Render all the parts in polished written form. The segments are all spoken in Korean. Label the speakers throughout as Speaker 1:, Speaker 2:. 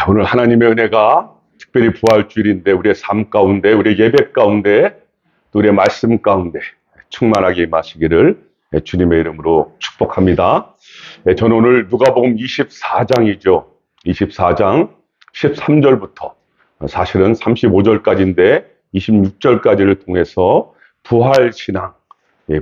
Speaker 1: 오늘 하나님의 은혜가 특별히 부활주일인데 우리의 삶 가운데, 우리의 예배 가운데, 또 우리의 말씀 가운데 충만하게 임하시기를 주님의 이름으로 축복합니다. 저는 오늘 누가복음 24장이죠. 24장 13절부터 사실은 35절까지인데 26절까지를 통해서 부활신앙,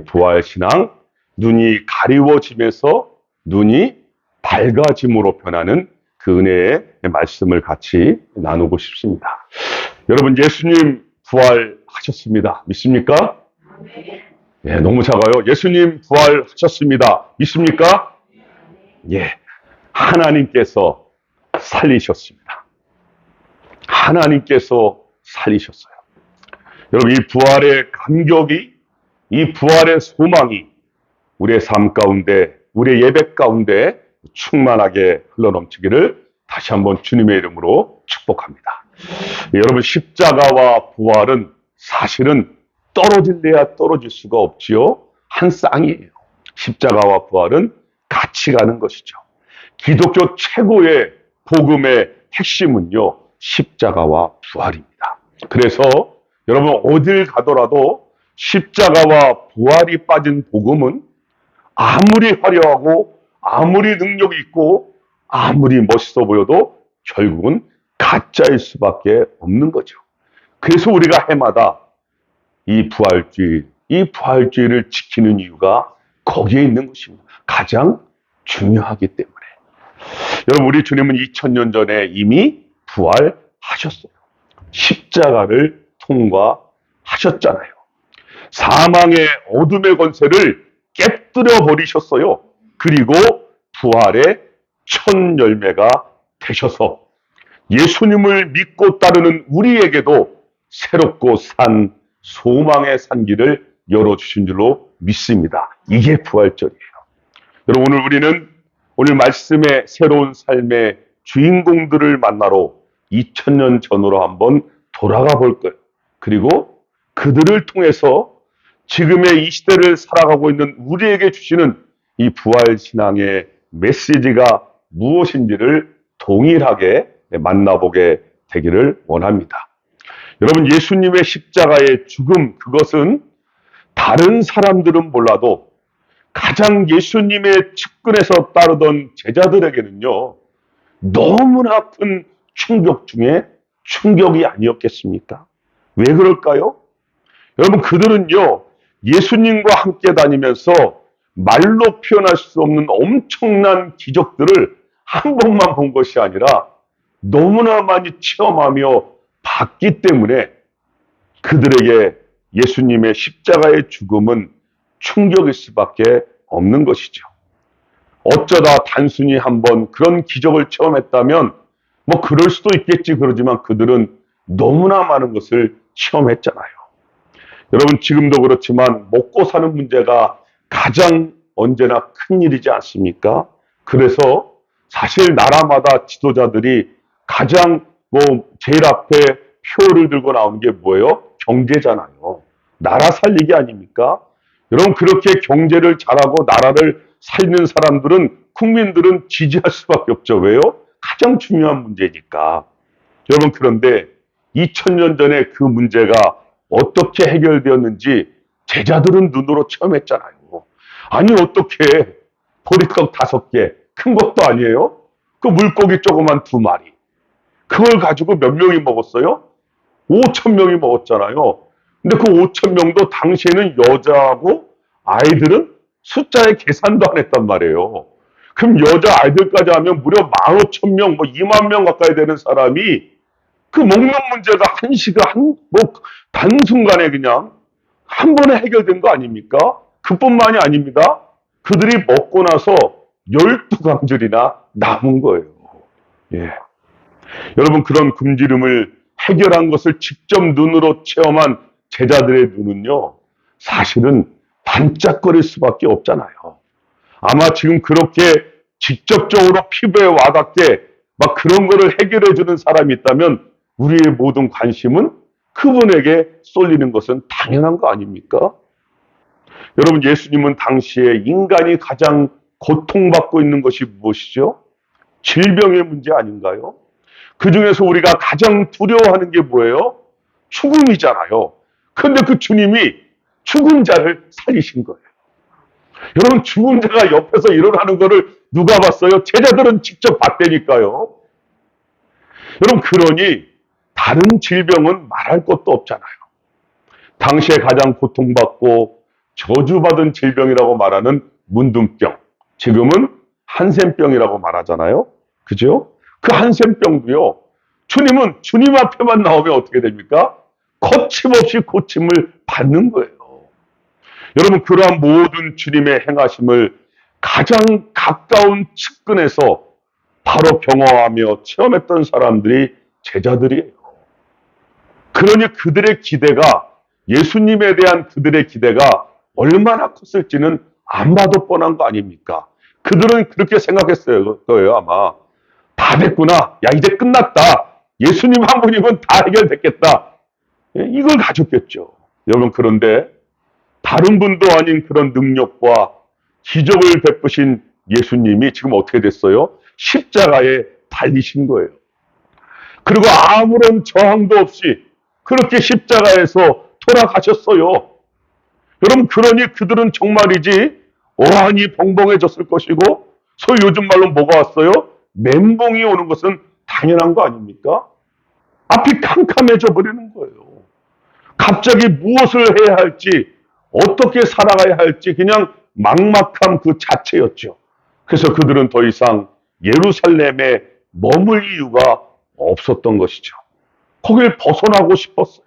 Speaker 1: 부활신앙, 눈이 가리워지면서 눈이 밝아짐으로 변하는 그 은혜의 말씀을 같이 나누고 싶습니다. 여러분, 예수님 부활하셨습니다. 믿습니까? 너무 작아요. 예수님 부활하셨습니다. 믿습니까? 하나님께서 살리셨습니다. 하나님께서 살리셨어요. 여러분, 이 부활의 감격이, 이 부활의 소망이 우리의 삶 가운데, 우리의 예배 가운데 충만하게 흘러넘치기를 다시 한번 주님의 이름으로 축복합니다. 여러분, 십자가와 부활은 사실은 떨어질래야 떨어질 수가 없지요. 한 쌍이에요. 십자가와 부활은 같이 가는 것이죠. 기독교 최고의 복음의 핵심은요, 십자가와 부활입니다. 그래서 여러분, 어딜 가더라도 십자가와 부활이 빠진 복음은 아무리 화려하고 아무리 능력이 있고 아무리 멋있어 보여도 결국은 가짜일 수밖에 없는 거죠. 그래서 우리가 해마다 이 부활주의를 지키는 이유가 거기에 있는 것입니다. 가장 중요하기 때문에. 여러분, 우리 주님은 2000년 전에 이미 부활하셨어요. 십자가를 통과하셨잖아요. 사망의 어둠의 권세를 깨뜨려 버리셨어요. 그리고 부활의 첫 열매가 되셔서 예수님을 믿고 따르는 우리에게도 새롭고 산 소망의 산길을 열어주신 줄로 믿습니다. 이게 부활절이에요. 여러분, 오늘 말씀의 새로운 삶의 주인공들을 만나러 2000년 전으로 한번 돌아가 볼 거예요. 그리고 그들을 통해서 지금의 이 시대를 살아가고 있는 우리에게 주시는 이 부활신앙의 메시지가 무엇인지를 동일하게 만나보게 되기를 원합니다. 여러분, 예수님의 십자가의 죽음, 그것은 다른 사람들은 몰라도 가장 예수님의 측근에서 따르던 제자들에게는요, 너무나 큰 충격 중에 충격이 아니었겠습니까? 왜 그럴까요? 여러분, 그들은요, 예수님과 함께 다니면서 말로 표현할 수 없는 엄청난 기적들을 한 번만 본 것이 아니라 너무나 많이 체험하며 봤기 때문에 그들에게 예수님의 십자가의 죽음은 충격일 수밖에 없는 것이죠. 어쩌다 단순히 한번 그런 기적을 체험했다면 뭐 그럴 수도 있겠지, 그러지만 그들은 너무나 많은 것을 체험했잖아요. 여러분, 지금도 그렇지만 먹고 사는 문제가 가장 언제나 큰 일이지 않습니까? 그래서 사실 나라마다 지도자들이 가장 제일 앞에 표를 들고 나오는 게 뭐예요? 경제잖아요. 나라 살리기 아닙니까? 여러분, 그렇게 경제를 잘하고 나라를 살리는 사람들은, 국민들은 지지할 수밖에 없죠. 왜요? 가장 중요한 문제니까. 여러분, 그런데 2000년 전에 그 문제가 어떻게 해결되었는지 제자들은 눈으로 체험했잖아요. 아니, 어떻게 보리떡 5개, 큰 것도 아니에요? 그 물고기 조그만 2마리. 그걸 가지고 몇 명이 먹었어요? 5,000명이 먹었잖아요. 근데 그 5,000명도 당시에는 여자하고 아이들은 숫자에 계산도 안 했단 말이에요. 그럼 여자 아이들까지 하면 무려 15,000명, 2만 명 가까이 되는 사람이 그 먹는 문제가 단순간에 그냥 한 번에 해결된 거 아닙니까? 그뿐만이 아닙니다. 그들이 먹고 나서 12강줄이나 남은 거예요. 여러분, 그런 굶주림을 해결한 것을 직접 눈으로 체험한 제자들의 눈은요, 사실은 반짝거릴 수밖에 없잖아요. 아마 지금 그렇게 직접적으로 피부에 와닿게 막 그런 거를 해결해 주는 사람이 있다면 우리의 모든 관심은 그분에게 쏠리는 것은 당연한 거 아닙니까? 여러분, 예수님은 당시에 인간이 가장 고통받고 있는 것이 무엇이죠? 질병의 문제 아닌가요? 그 중에서 우리가 가장 두려워하는 게 뭐예요? 죽음이잖아요. 그런데 그 주님이 죽은 자를 살리신 거예요. 여러분, 죽은 자가 옆에서 일어나는 거를 누가 봤어요? 제자들은 직접 봤다니까요. 여러분, 그러니 다른 질병은 말할 것도 없잖아요. 당시에 가장 고통받고 저주받은 질병이라고 말하는 문둥병, 지금은 한센병이라고 말하잖아요. 그죠? 그 한센병도요, 주님은 주님 앞에만 나오면 어떻게 됩니까? 거침없이 고침을 받는 거예요. 여러분, 그러한 모든 주님의 행하심을 가장 가까운 측근에서 바로 경험하며 체험했던 사람들이 제자들이에요. 그러니 그들의 기대가, 예수님에 대한 그들의 기대가 얼마나 컸을지는 안 봐도 뻔한 거 아닙니까? 그들은 그렇게 생각했어요. 거예요, 아마. 다 됐구나. 야, 이제 끝났다. 예수님 한 분이면 다 해결됐겠다. 이걸 가졌겠죠. 여러분, 그런데 다른 분도 아닌 그런 능력과 기적을 베푸신 예수님이 지금 어떻게 됐어요? 십자가에 달리신 거예요. 그리고 아무런 저항도 없이 그렇게 십자가에서 돌아가셨어요. 여러분, 그러니 그들은 정말이지 어안이 벙벙해졌을 것이고, 소위 요즘 말로 뭐가 왔어요? 멘붕이 오는 것은 당연한 거 아닙니까? 앞이 캄캄해져 버리는 거예요. 갑자기 무엇을 해야 할지, 어떻게 살아가야 할지 그냥 막막함 그 자체였죠. 그래서 그들은 더 이상 예루살렘에 머물 이유가 없었던 것이죠. 거길 벗어나고 싶었어요.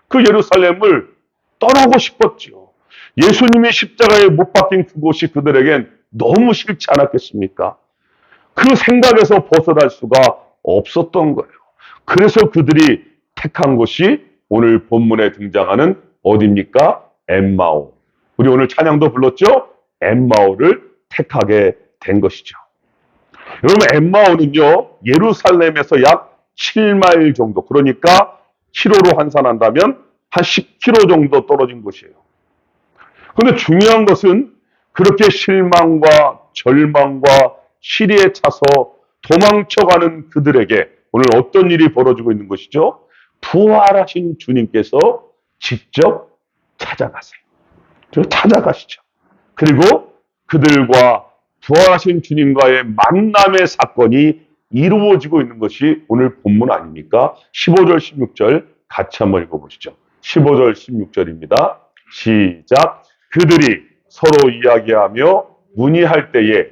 Speaker 1: 그 예루살렘을 떠나고 싶었죠. 예수님이 십자가에 못 박힌 그곳이 그들에겐 너무 싫지 않았겠습니까? 그 생각에서 벗어날 수가 없었던 거예요. 그래서 그들이 택한 곳이 오늘 본문에 등장하는 어디입니까? 엠마오. 우리 오늘 찬양도 불렀죠? 엠마오를 택하게 된 것이죠. 여러분, 엠마오는요, 예루살렘에서 약 7마일 정도, 그러니까 키로로 환산한다면 한 10km 정도 떨어진 곳이에요. 그런데 중요한 것은 그렇게 실망과 절망과 시리에 차서 도망쳐가는 그들에게 오늘 어떤 일이 벌어지고 있는 것이죠? 부활하신 주님께서 직접 찾아가세요. 찾아가시죠. 그리고 그들과 부활하신 주님과의 만남의 사건이 이루어지고 있는 것이 오늘 본문 아닙니까? 15절, 16절 같이 한번 읽어보시죠. 15절, 16절입니다. 시작. 그들이 서로 이야기하며 문의할 때에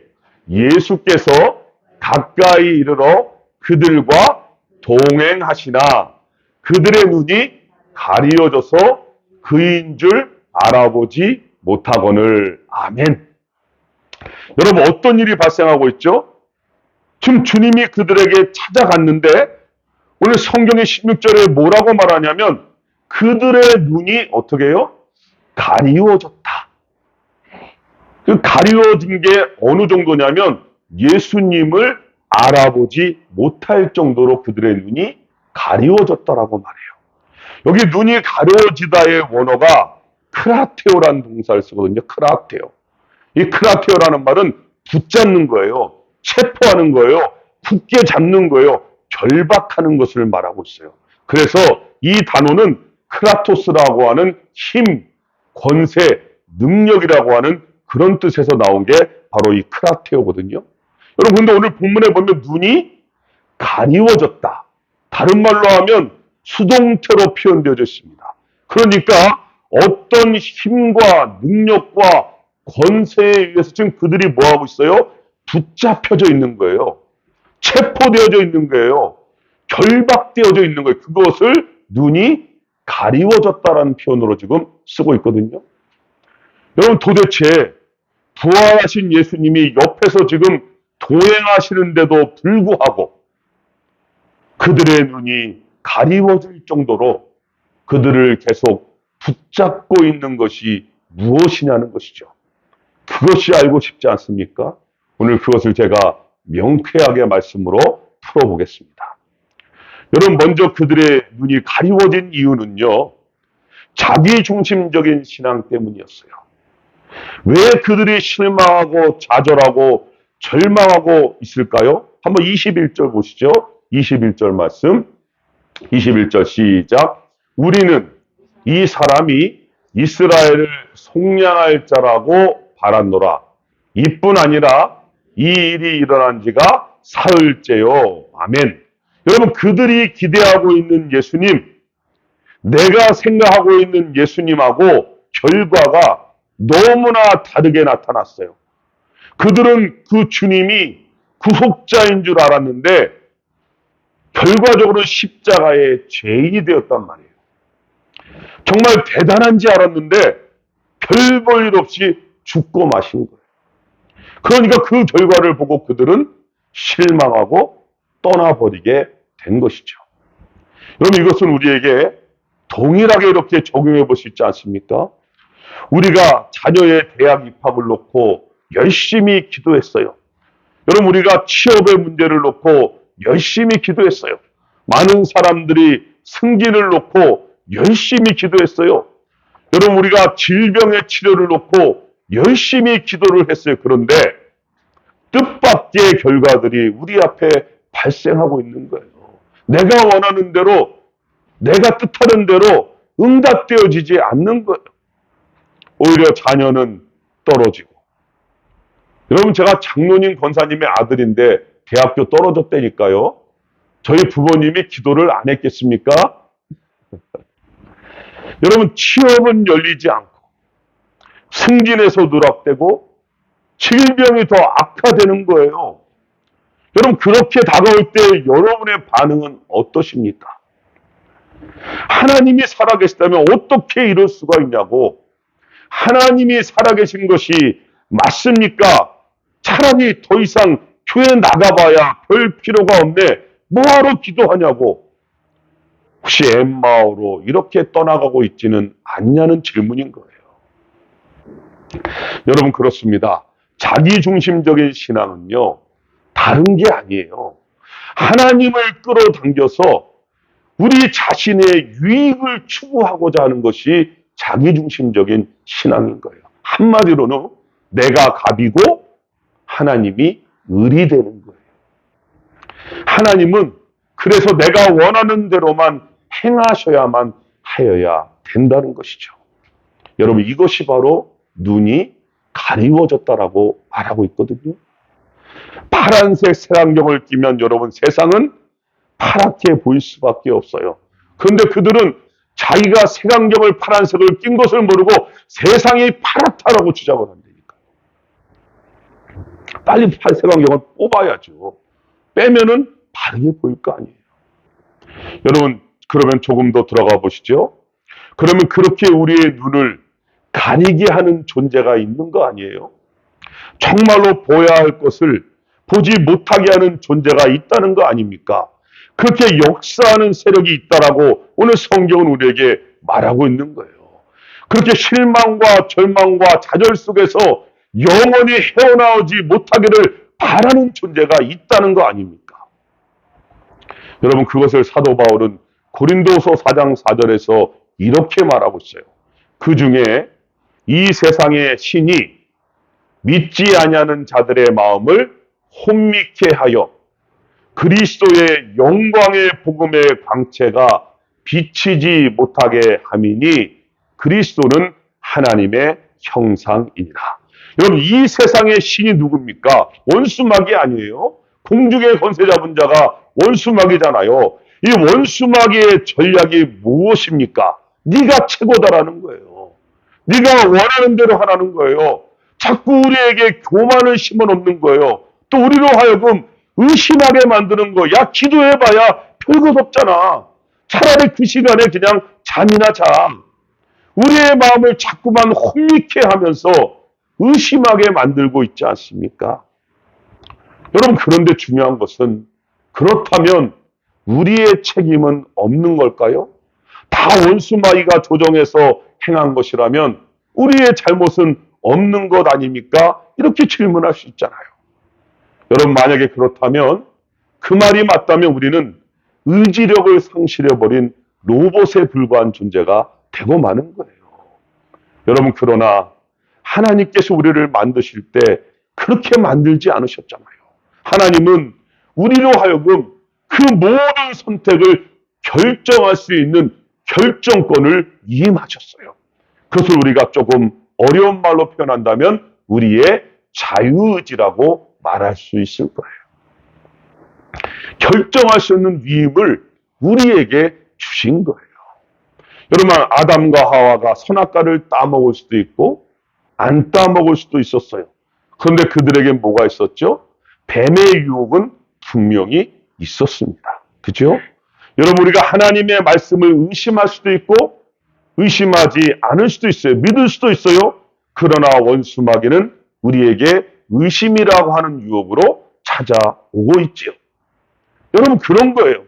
Speaker 1: 예수께서 가까이 이르러 그들과 동행하시나 그들의 눈이 가리워져서 그인 줄 알아보지 못하거늘. 아멘. 여러분, 어떤 일이 발생하고 있죠? 지금 주님이 그들에게 찾아갔는데 오늘 성경의 16절에 뭐라고 말하냐면 그들의 눈이 어떻게 해요? 가리워졌다. 그 가리워진 게 어느 정도냐면 예수님을 알아보지 못할 정도로 그들의 눈이 가리워졌다라고 말해요. 여기 눈이 가려지다의 원어가 크라테오라는 동사를 쓰거든요. 크라테오. 이 크라테오라는 말은 붙잡는 거예요. 체포하는 거예요. 굳게 잡는 거예요. 결박하는 것을 말하고 있어요. 그래서 이 단어는 크라토스라고 하는 힘, 권세, 능력이라고 하는 그런 뜻에서 나온 게 바로 이 크라테오거든요. 여러분, 근데 오늘 본문에 보면 눈이 가리워졌다. 다른 말로 하면 수동태로 표현되어져 있습니다. 그러니까 어떤 힘과 능력과 권세에 의해서 지금 그들이 뭐하고 있어요? 붙잡혀져 있는 거예요. 체포되어져 있는 거예요. 결박되어져 있는 거예요. 그것을 눈이 가리워졌다라는 표현으로 지금 쓰고 있거든요. 여러분, 도대체 부활하신 예수님이 옆에서 지금 도행하시는데도 불구하고 그들의 눈이 가리워질 정도로 그들을 계속 붙잡고 있는 것이 무엇이냐는 것이죠. 그것이 알고 싶지 않습니까? 오늘 그것을 제가 명쾌하게 말씀으로 풀어보겠습니다. 여러분, 먼저 그들의 눈이 가리워진 이유는요, 자기중심적인 신앙 때문이었어요. 왜 그들이 실망하고 좌절하고 절망하고 있을까요? 한번 21절 보시죠. 21절 말씀, 21절 시작. 우리는 이 사람이 이스라엘을 속량할 자라고 바랐노라. 이뿐 아니라 이 일이 일어난 지가 사흘째요. 아멘. 여러분, 그들이 기대하고 있는 예수님, 내가 생각하고 있는 예수님하고 결과가 너무나 다르게 나타났어요. 그들은 그 주님이 구속자인 줄 알았는데 결과적으로 십자가의 죄인이 되었단 말이에요. 정말 대단한지 알았는데 별 볼 일 없이 죽고 마신 거예요. 그러니까 그 결과를 보고 그들은 실망하고 떠나버리게 된 것이죠. 여러분, 이것은 우리에게 동일하게 이렇게 적용해 볼 수 있지 않습니까? 우리가 자녀의 대학 입학을 놓고 열심히 기도했어요. 여러분, 우리가 취업의 문제를 놓고 열심히 기도했어요. 많은 사람들이 승진을 놓고 열심히 기도했어요. 여러분, 우리가 질병의 치료를 놓고 열심히 기도를 했어요. 그런데 뜻밖의 결과들이 우리 앞에 발생하고 있는 거예요. 내가 원하는 대로, 내가 뜻하는 대로 응답되어지지 않는 거예요. 오히려 자녀는 떨어지고. 여러분, 제가 장로님 권사님의 아들인데 대학교 떨어졌다니까요. 저희 부모님이 기도를 안 했겠습니까? 여러분, 취업은 열리지 않고 승진에서 누락되고 질병이 더 악화되는 거예요. 여러분, 그렇게 다가올 때 여러분의 반응은 어떠십니까? 하나님이 살아계시다면 어떻게 이럴 수가 있냐고. 하나님이 살아계신 것이 맞습니까? 차라리 더 이상 교회 나가봐야 별 필요가 없네. 뭐하러 기도하냐고. 혹시 엠마오로 이렇게 떠나가고 있지는 않냐는 질문인 거예요. 여러분, 그렇습니다. 자기중심적인 신앙은요, 다른 게 아니에요. 하나님을 끌어당겨서 우리 자신의 유익을 추구하고자 하는 것이 자기중심적인 신앙인 거예요. 한마디로는 내가 갑이고 하나님이 을이 되는 거예요. 하나님은 그래서 내가 원하는 대로만 행하셔야만 하여야 된다는 것이죠. 여러분, 이것이 바로 눈이 가리워졌다라고 말하고 있거든요. 파란색 색안경을 끼면 여러분, 세상은 파랗게 보일 수밖에 없어요. 그런데 그들은 자기가 색안경을 파란색을 낀 것을 모르고 세상이 파랗다라고 주장을 한다니까. 빨리 색안경을 뽑아야죠. 빼면은 바르게 보일 거 아니에요. 여러분, 그러면 조금 더 들어가 보시죠. 그러면 그렇게 우리의 눈을 가리게 하는 존재가 있는 거 아니에요? 정말로 보아야 할 것을 보지 못하게 하는 존재가 있다는 거 아닙니까? 그렇게 역사하는 세력이 있다라고 오늘 성경은 우리에게 말하고 있는 거예요. 그렇게 실망과 절망과 좌절 속에서 영원히 헤어나오지 못하기를 바라는 존재가 있다는 거 아닙니까? 여러분, 그것을 사도 바울은 고린도서 4장 4절에서 이렇게 말하고 있어요. 그 중에 이 세상의 신이 믿지 아니하는 자들의 마음을 혼미케 하여 그리스도의 영광의 복음의 광채가 비치지 못하게 함이니 그리스도는 하나님의 형상이니라. 여러분, 이 세상의 신이 누굽니까? 원수마귀 아니에요? 공중의 권세 잡은 자가 원수마귀잖아요. 이 원수마귀의 전략이 무엇입니까? 네가 최고다라는 거예요. 네가 원하는 대로 하라는 거예요. 자꾸 우리에게 교만을 심어놓는 거예요. 또 우리로 하여금 의심하게 만드는 거. 야, 기도해봐야 별것 없잖아. 차라리 그 시간에 그냥 잠이나 자. 우리의 마음을 자꾸만 혼미케 하면서 의심하게 만들고 있지 않습니까? 여러분, 그런데 중요한 것은 그렇다면 우리의 책임은 없는 걸까요? 다 원수마귀가 조정해서 행한 것이라면 우리의 잘못은 없는 것 아닙니까? 이렇게 질문할 수 있잖아요. 여러분, 만약에 그렇다면 그 말이 맞다면 우리는 의지력을 상실해버린 로봇에 불과한 존재가 되고 마는 거예요. 여러분, 그러나 하나님께서 우리를 만드실 때 그렇게 만들지 않으셨잖아요. 하나님은 우리로 하여금 그 그 모든 선택을 결정할 수 있는 결정권을 위임하셨어요. 그것을 우리가 조금 어려운 말로 표현한다면 우리의 자유의지라고 말할 수 있을 거예요. 결정할 수 있는 위임을 우리에게 주신 거예요. 여러분, 아담과 하와가 선악과를 따먹을 수도 있고 안 따먹을 수도 있었어요. 그런데 그들에게 뭐가 있었죠? 뱀의 유혹은 분명히 있었습니다. 그죠? 여러분, 우리가 하나님의 말씀을 의심할 수도 있고 의심하지 않을 수도 있어요. 믿을 수도 있어요. 그러나 원수 마귀는 우리에게 의심이라고 하는 유혹으로 찾아오고 있지요. 여러분, 그런 거예요.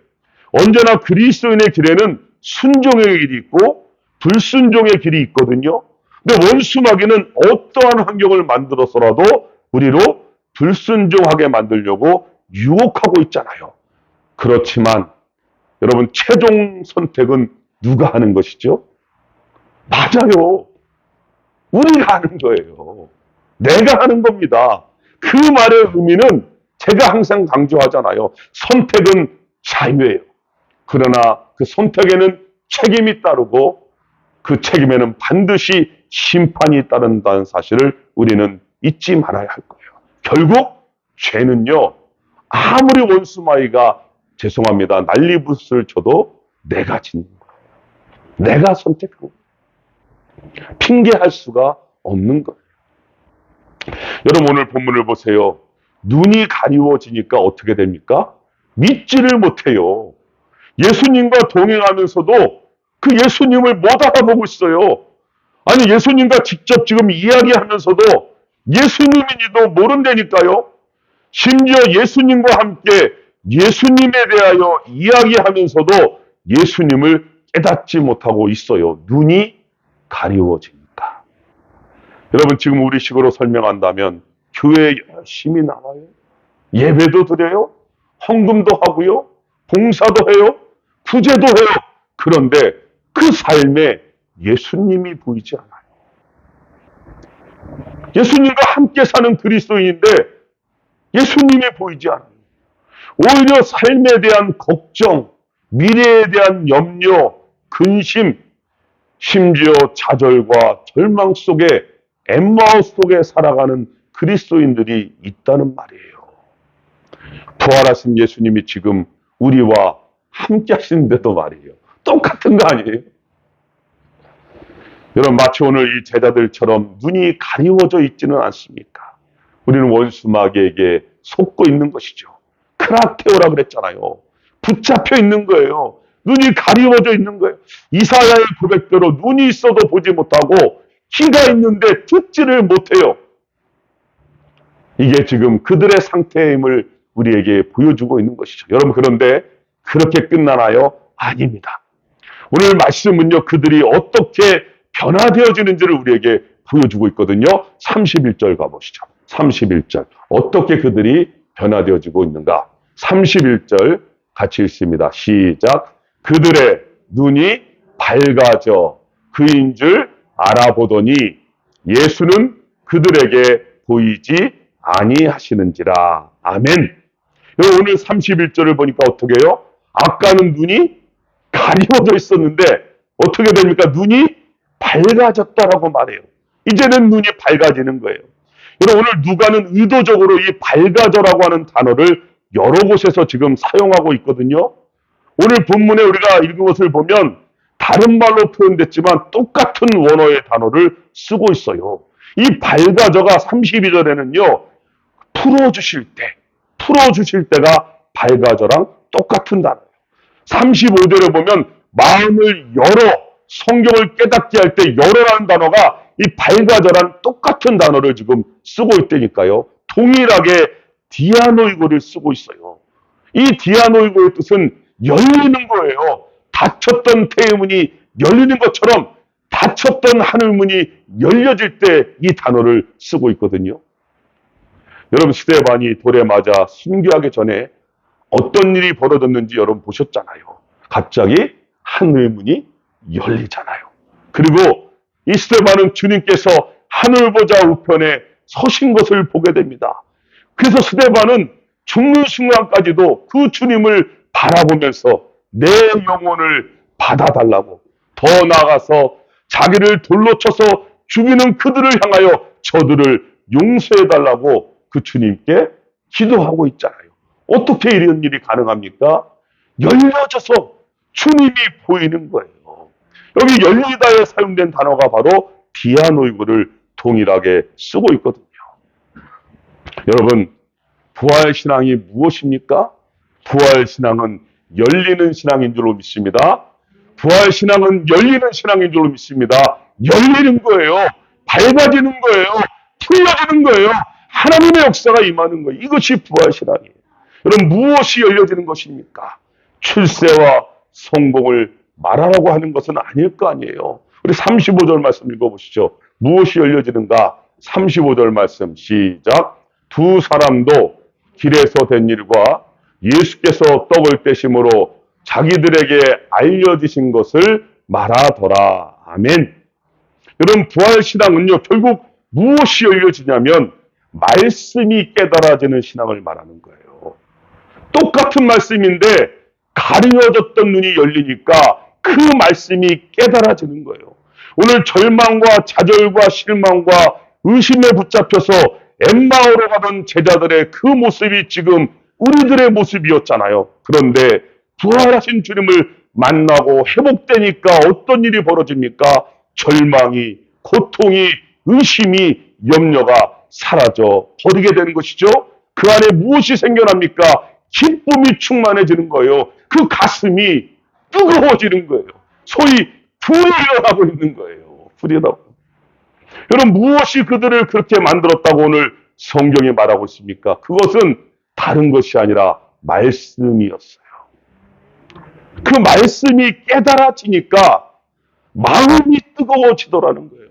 Speaker 1: 언제나 그리스도인의 길에는 순종의 길이 있고 불순종의 길이 있거든요. 근데 원수 마귀는 어떠한 환경을 만들어서라도 우리로 불순종하게 만들려고 유혹하고 있잖아요. 그렇지만 여러분, 최종 선택은 누가 하는 것이죠? 맞아요. 우리가 하는 거예요. 내가 하는 겁니다. 그 말의 의미는 제가 항상 강조하잖아요. 선택은 자유예요. 그러나 그 선택에는 책임이 따르고 그 책임에는 반드시 심판이 따른다는 사실을 우리는 잊지 말아야 할 거예요. 결국 죄는요, 아무리 원수 마귀가 죄송합니다, 난리부스를 쳐도 내가 짓는 거예요. 내가 선택한 거예요. 핑계할 수가 없는 거예요. 여러분, 오늘 본문을 보세요. 눈이 가리워지니까 어떻게 됩니까? 믿지를 못해요. 예수님과 동행하면서도 그 예수님을 못 알아보고 있어요. 아니, 예수님과 직접 지금 이야기하면서도 예수님인지도 모른다니까요. 심지어 예수님과 함께 예수님에 대하여 이야기하면서도 예수님을 깨닫지 못하고 있어요. 눈이 가리워지니까. 여러분, 지금 우리식으로 설명한다면 교회에 열심히 나와요. 예배도 드려요. 헌금도 하고요. 봉사도 해요. 구제도 해요. 그런데 그 삶에 예수님이 보이지 않아요. 예수님과 함께 사는 그리스도인인데 예수님이 보이지 않아요. 오히려 삶에 대한 걱정, 미래에 대한 염려, 근심, 심지어 좌절과 절망 속에 엠마우스 속에 살아가는 그리스도인들이 있다는 말이에요. 부활하신 예수님이 지금 우리와 함께 하시는데도 말이에요. 똑같은 거 아니에요? 여러분, 마치 오늘 이 제자들처럼 눈이 가리워져 있지는 않습니까? 우리는 원수 마귀에게 속고 있는 것이죠. 크라테오라 그랬잖아요. 붙잡혀 있는 거예요. 눈이 가리워져 있는 거예요. 이사야의 고백대로 눈이 있어도 보지 못하고 귀가 있는데 듣지를 못해요. 이게 지금 그들의 상태임을 우리에게 보여주고 있는 것이죠. 여러분, 그런데 그렇게 끝나나요? 아닙니다. 오늘 말씀은요, 그들이 어떻게 변화되어지는지를 우리에게 보여주고 있거든요. 31절 가보시죠. 31절. 어떻게 그들이 변화되어지고 있는가? 31절 같이 읽습니다. 시작. 그들의 눈이 밝아져 그인 줄 알아보더니 예수는 그들에게 보이지 아니하시는지라. 아멘. 오늘 31절을 보니까 어떻게 해요? 아까는 눈이 가리워져 있었는데 어떻게 됩니까? 눈이 밝아졌다라고 말해요. 이제는 눈이 밝아지는 거예요. 여러분, 오늘 누가는 의도적으로 이 밝아져라고 하는 단어를 여러 곳에서 지금 사용하고 있거든요. 오늘 본문에 우리가 읽은 것을 보면 다른 말로 표현됐지만 똑같은 원어의 단어를 쓰고 있어요. 이 밝아져가 32절에는요, 풀어주실 때가 밝아져랑 똑같은 단어예요. 35절에 보면 마음을 열어 성경을 깨닫게 할 때 열어라는 단어가 이 밝아져란 똑같은 단어를 지금 쓰고 있다니까요. 동일하게 디아노이고를 쓰고 있어요. 이 디아노이고의 뜻은 열리는 거예요. 닫혔던 태문이 열리는 것처럼 닫혔던 하늘문이 열려질 때 이 단어를 쓰고 있거든요. 여러분, 스데반이 돌에 맞아 순교하기 전에 어떤 일이 벌어졌는지 여러분 보셨잖아요. 갑자기 하늘문이 열리잖아요. 그리고 이 스데반은 주님께서 하늘보좌 우편에 서신 것을 보게 됩니다. 그래서 스데반은 죽는 순간까지도 그 주님을 바라보면서 내 영혼을 받아달라고, 더 나아가서 자기를 돌로 쳐서 죽이는 그들을 향하여 저들을 용서해달라고 그 주님께 기도하고 있잖아요. 어떻게 이런 일이 가능합니까? 열려져서 주님이 보이는 거예요. 여기 열리다에 사용된 단어가 바로 디아노이고를 동일하게 쓰고 있거든요. 여러분, 부활신앙이 무엇입니까? 부활신앙은 열리는 신앙인 줄로 믿습니다. 부활신앙은 열리는 신앙인 줄로 믿습니다. 열리는 거예요. 밝아지는 거예요. 풀려지는 거예요. 하나님의 역사가 임하는 거예요. 이것이 부활신앙이에요. 여러분, 무엇이 열려지는 것입니까? 출세와 성공을 말하라고 하는 것은 아닐 거 아니에요. 우리 35절 말씀 읽어보시죠. 무엇이 열려지는가? 35절 말씀 시작. 두 사람도 길에서 된 일과 예수께서 떡을 떼심으로 자기들에게 알려지신 것을 말하더라. 아멘. 여러분, 부활신앙은요, 결국 무엇이 열려지냐면 말씀이 깨달아지는 신앙을 말하는 거예요. 똑같은 말씀인데 가려졌던 눈이 열리니까 그 말씀이 깨달아지는 거예요. 오늘 절망과 좌절과 실망과 의심에 붙잡혀서 엠마오로 가던 제자들의 그 모습이 지금 우리들의 모습이었잖아요. 그런데 부활하신 주님을 만나고 회복되니까 어떤 일이 벌어집니까? 절망이, 고통이, 의심이, 염려가 사라져 버리게 되는 것이죠. 그 안에 무엇이 생겨납니까? 기쁨이 충만해지는 거예요. 그 가슴이 뜨거워지는 거예요. 소위 불이 일어나고 있는 거예요. 불이 일어나고. 여러분, 무엇이 그들을 그렇게 만들었다고 오늘 성경이 말하고 있습니까? 그것은 다른 것이 아니라 말씀이었어요. 그 말씀이 깨달아지니까 마음이 뜨거워지더라는 거예요.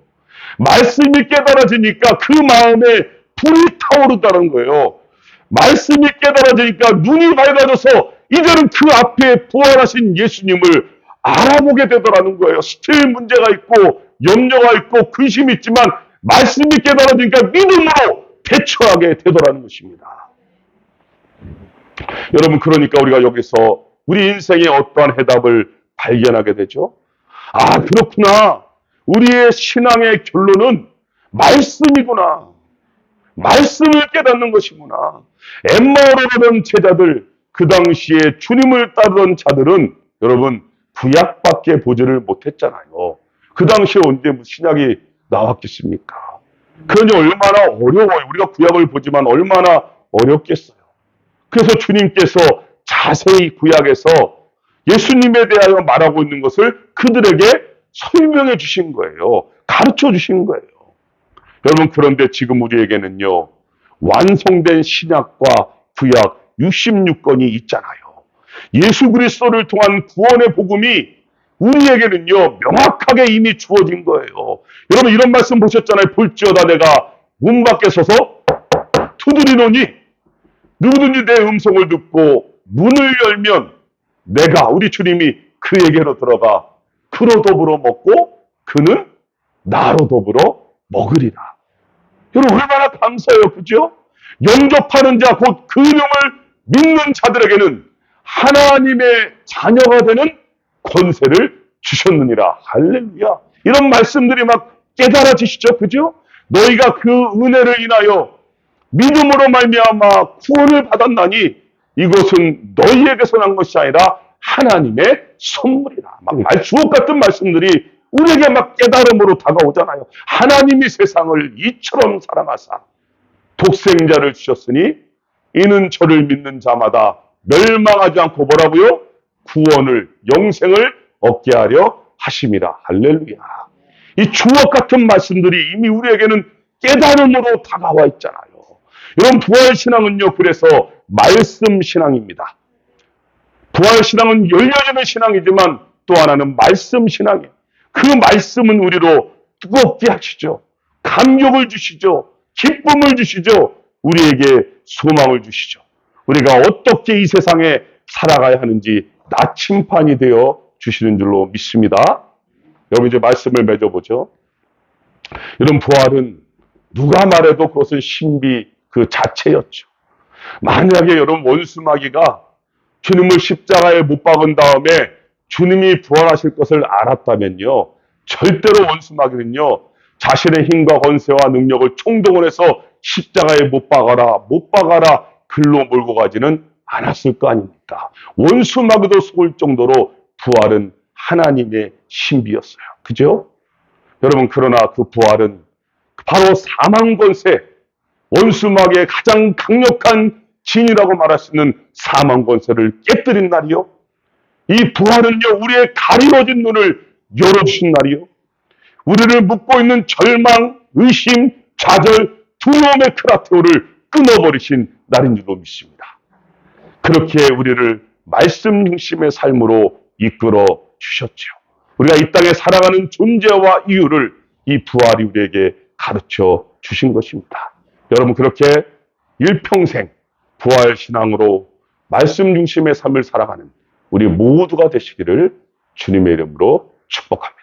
Speaker 1: 말씀이 깨달아지니까 그 마음에 불이 타오르다는 거예요. 말씀이 깨달아지니까 눈이 밝아져서 이제는 그 앞에 부활하신 예수님을 알아보게 되더라는 거예요. 스틸 문제가 있고 염려가 있고 근심이 있지만 말씀이 깨달아지니까 믿음으로 대처하게 되더라는 것입니다. 여러분, 그러니까 우리가 여기서 우리 인생의 어떠한 해답을 발견하게 되죠. 아, 그렇구나. 우리의 신앙의 결론은 말씀이구나. 말씀을 깨닫는 것이구나. 엠마오로 가던 제자들, 그 당시에 주님을 따르던 자들은 여러분 구약밖에 보지를 못했잖아요. 그 당시에 언제 신약이 나왔겠습니까? 그러니 얼마나 어려워요. 우리가 구약을 보지만 얼마나 어렵겠어요. 그래서 주님께서 자세히 구약에서 예수님에 대하여 말하고 있는 것을 그들에게 설명해 주신 거예요. 가르쳐 주신 거예요. 여러분, 그런데 지금 우리에게는요, 완성된 신약과 구약 66권이 있잖아요. 예수 그리스도를 통한 구원의 복음이 우리에게는요, 명확하게 이미 주어진 거예요. 여러분, 이런 말씀 보셨잖아요. 볼지어다 내가 문 밖에 서서 두드리노니 누구든지 내 음성을 듣고 문을 열면 내가, 우리 주님이 그에게로 들어가 그로 더불어 먹고 그는 나로 더불어 먹으리라. 여러분, 얼마나 감사해요. 그죠? 영접하는 자, 곧 그 이름을 믿는 자들에게는 하나님의 자녀가 되는 권세를 주셨느니라. 할렐루야. 이런 말씀들이 막 깨달아지시죠. 그죠? 너희가 그 은혜를 인하여 믿음으로 말미암아 구원을 받았나니 이것은 너희에게서 난 것이 아니라 하나님의 선물이라. 막 주옥 같은 말씀들이 우리에게 막 깨달음으로 다가오잖아요. 하나님이 세상을 이처럼 사랑하사 독생자를 주셨으니 이는 저를 믿는 자마다 멸망하지 않고 뭐라고요? 구원을, 영생을 얻게 하려 하심이라. 할렐루야. 이 주옥 같은 말씀들이 이미 우리에게는 깨달음으로 다가와 있잖아요. 여러분, 부활신앙은요, 그래서 말씀신앙입니다. 부활신앙은 열려지는 신앙이지만 또 하나는 말씀신앙이에요. 그 말씀은 우리로 뜨겁게 하시죠. 감격을 주시죠. 기쁨을 주시죠. 우리에게 소망을 주시죠. 우리가 어떻게 이 세상에 살아가야 하는지 나침판이 되어 주시는 줄로 믿습니다. 여러분, 이제 말씀을 맺어보죠. 여러분, 부활은 누가 말해도 그것은 신비 그 자체였죠. 만약에 여러분 원수마귀가 주님을 십자가에 못 박은 다음에 주님이 부활하실 것을 알았다면요, 절대로 원수마귀는요, 자신의 힘과 권세와 능력을 총동원해서 십자가에 못 박아라, 못 박아라, 글로 몰고 가지는 않았을 거 아닙니까? 원수마귀도 속을 정도로 부활은 하나님의 신비였어요. 그죠? 여러분, 그러나 그 부활은 바로 사망 권세, 원수마귀의 가장 강력한 진이라고 말할 수 있는 사망 권세를 깨뜨린 날이요. 이 부활은요, 우리의 가리워진 눈을 열어주신 날이요. 우리를 묶고 있는 절망, 의심, 좌절, 두려움의 크라테오를 끊어버리신 날인 줄로 믿습니다. 그렇게 우리를 말씀 중심의 삶으로 이끌어 주셨죠. 우리가 이 땅에 살아가는 존재와 이유를 이 부활이 우리에게 가르쳐 주신 것입니다. 여러분, 그렇게 일평생 부활신앙으로 말씀 중심의 삶을 살아가는 우리 모두가 되시기를 주님의 이름으로 축복합니다.